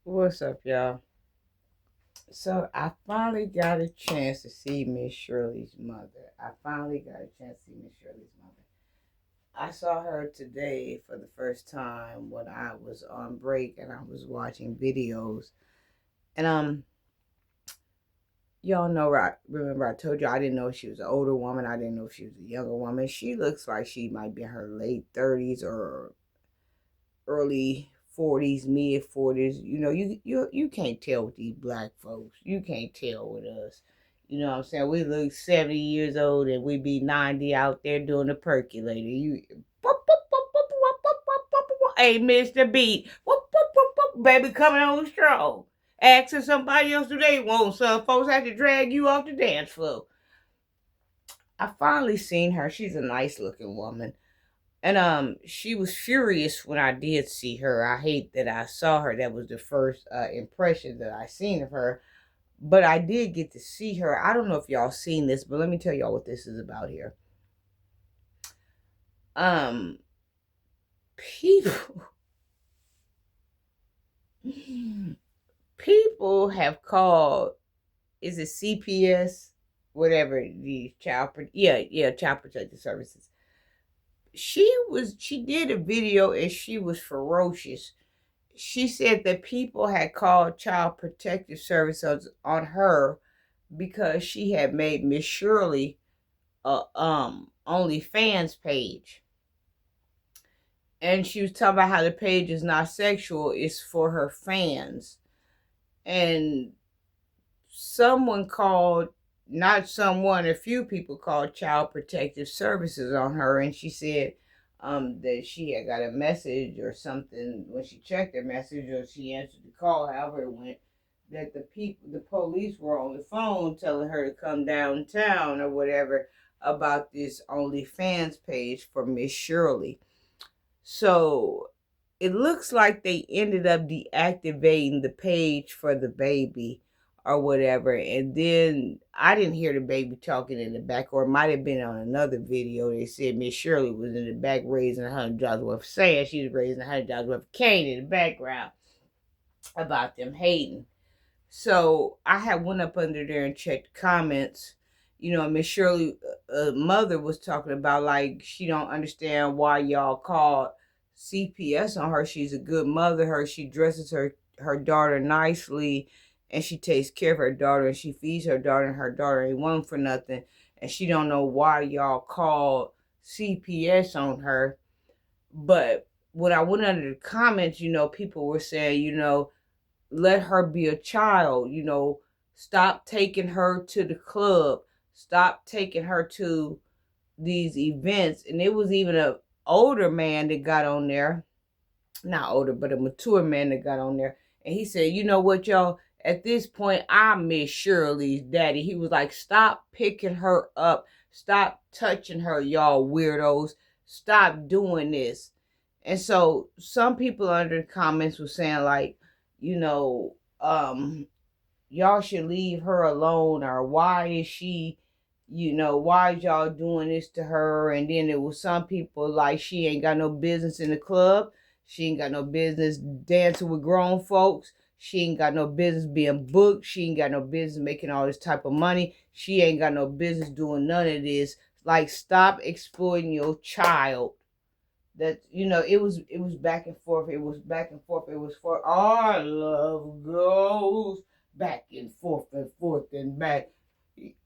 What's up, y'all? So I finally got a chance to see Miss Shirley's mother. I finally got a chance to see Miss Shirley's mother. I saw her today for the first time when I was on break and I was watching videos. And y'all know, right? Remember I told you I didn't know if she was an older woman. I didn't know if she was a younger woman. She looks like she might be in her late 30s or early 40s, mid 40s. You can't tell with these black folks. You can't tell with us. You know what I'm saying? We look 70 years old and we be 90 out there doing the percolator. Hey, Mr. Beat. Baby coming on strong. Asking somebody else do they want some. Folks have to drag you off the dance floor. I finally seen her. She's a nice looking woman. And she was furious when I did see her. I hate that I saw her. That was the first impression that I seen of her. But I did get to see her. I don't know if y'all seen this, but let me tell y'all what this is about here. Um, people, people have called. Is it CPS? Whatever the child protective services. She did a video and she was ferocious. She said that people had called child protective services on her because she had made Miss Shirley a OnlyFans page. And she was talking about how the page is not sexual, it's for her fans. And someone called, not someone, a few people called child protective services on her, and she said that she had got a message or something when she checked her message or she answered the call, however it went, that the police were on the phone telling her to come downtown or whatever about this OnlyFans page for Miss Shirley. So it looks like they ended up deactivating the page for the baby or whatever. And then I didn't hear the baby talking in the back, or it might have been on another video. They said Miss Shirley was in the back raising $100 worth of sand. She was raising $100 worth of cane in the background about them hating. So I had went up under there and checked comments. Miss Shirley, mother was talking about like she don't understand why y'all called CPS on her. She's a good mother. She dresses her daughter nicely, and she takes care of her daughter, and she feeds her daughter, and her daughter ain't one for nothing. And she don't know why y'all called CPS on her. But when I went under the comments, people were saying, let her be a child, stop taking her to the club, stop taking her to these events. And it was even a older man that got on there, not older, but a mature man that got on there. And he said, you know what, y'all, at this point, I miss Shirley's daddy. He was like, stop picking her up, stop touching her, y'all weirdos, stop doing this. And so some people under the comments were saying like, you know, y'all should leave her alone, or why is she, why is y'all doing this to her? And then there was some people like, she ain't got no business in the club, she ain't got no business dancing with grown folks, she ain't got no business being booked, she ain't got no business making all this type of money, she ain't got no business doing none of this. Like, stop exploiting your child. That, it was back and forth, it was back and forth, it was for our love goes back and forth and back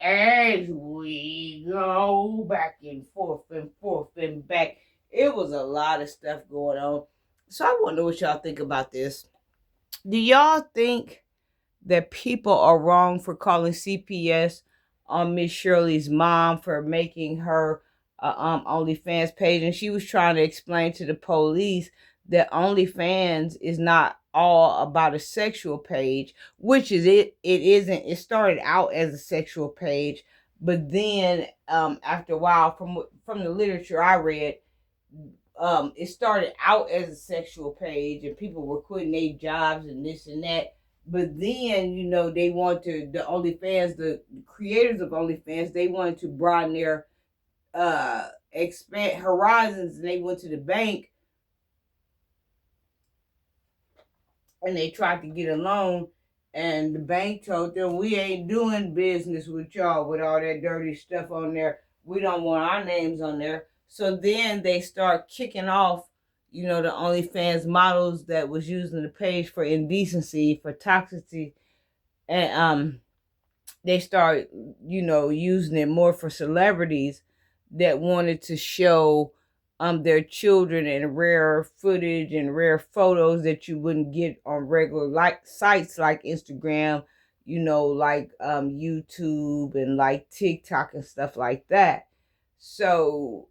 as we go back and forth and back. It was a lot of stuff going on. So I wonder what y'all think about this. Do y'all think that people are wrong for calling CPS on Miss Shirley's mom for making her OnlyFans page? And she was trying to explain to the police that OnlyFans is not all about a sexual page, which is it isn't. It started out as a sexual page, but then after a while, from the literature I read, it started out as a sexual page and people were quitting their jobs and this and that. But then, they want to, the OnlyFans, the creators of OnlyFans, they wanted to broaden their expand horizons, and they went to the bank and they tried to get a loan, and the bank told them, we ain't doing business with y'all with all that dirty stuff on there. We don't want our names on there. So then they start kicking off, the OnlyFans models that was using the page for indecency, for toxicity, and they start, using it more for celebrities that wanted to show their children in rare footage and rare photos that you wouldn't get on regular like sites like Instagram, like YouTube and like TikTok and stuff like that. So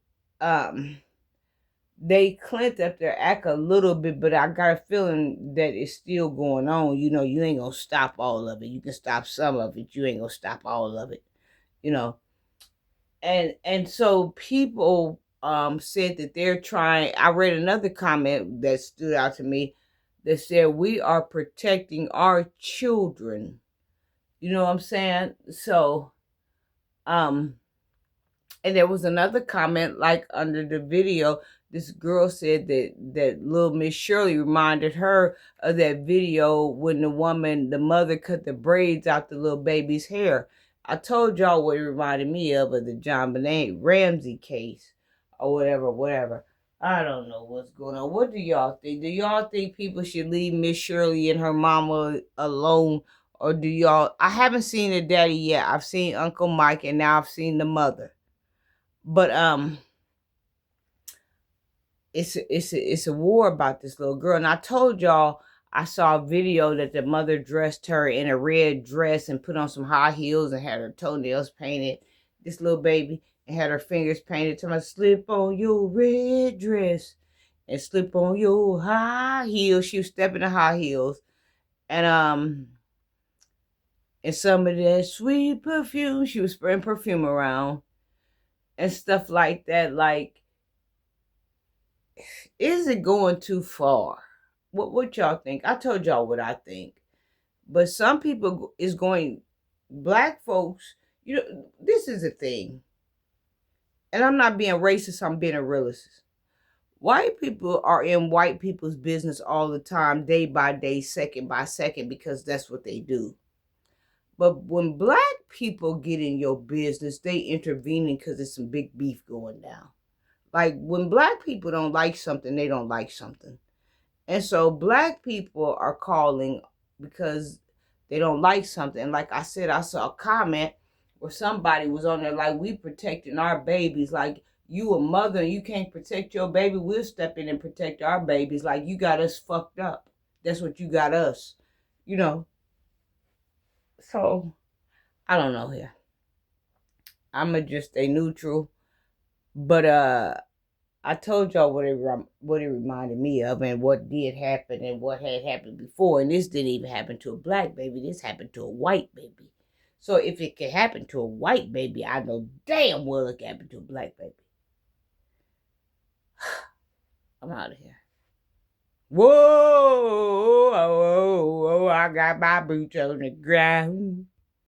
they cleaned up their act a little bit, but I got a feeling that it's still going on. You ain't gonna stop all of it. You can stop some of it. You ain't gonna stop all of it. You know. And so people said that they're trying. I read another comment that stood out to me that said we are protecting our children. You know what I'm saying? So and there was another comment like under the video. This girl said that little Miss Shirley reminded her of that video when the mother cut the braids out the little baby's hair. I told y'all what it reminded me of the John Benet Ramsey case or whatever. I don't know what's going on. What do y'all think? Do y'all think people should leave Miss Shirley and her mama alone? Or do y'all... I haven't seen the daddy yet. I've seen Uncle Mike and now I've seen the mother. But it's a war about this little girl. And I told y'all I saw a video that the mother dressed her in a red dress and put on some high heels and had her toenails painted, this little baby, and had her fingers painted. To my slip on your red dress and slip on your high heels. She was stepping in high heels. And some of that sweet perfume, she was spraying perfume around and stuff like that. Like, is it going too far? What y'all think? I told y'all what I think. But some people is going... Black folks, this is a thing. And I'm not being racist, I'm being a realist. White people are in white people's business all the time, day by day, second by second, because that's what they do. But when black people get in your business, they intervening because there's some big beef going down. Like, when black people don't like something, they don't like something. And so black people are calling because they don't like something. Like I said, I saw a comment where somebody was on there like, we protecting our babies. Like, you a mother and you can't protect your baby. We'll step in and protect our babies. Like, you got us fucked up. That's what you got us. So, I don't know here. I'ma just stay neutral. But I told y'all what it reminded me of and what did happen and what had happened before. And this didn't even happen to a black baby. This happened to a white baby. So if it could happen to a white baby, I know damn well it can happen to a black baby. I'm out of here. Whoa, whoa, whoa, I got my boots on the ground.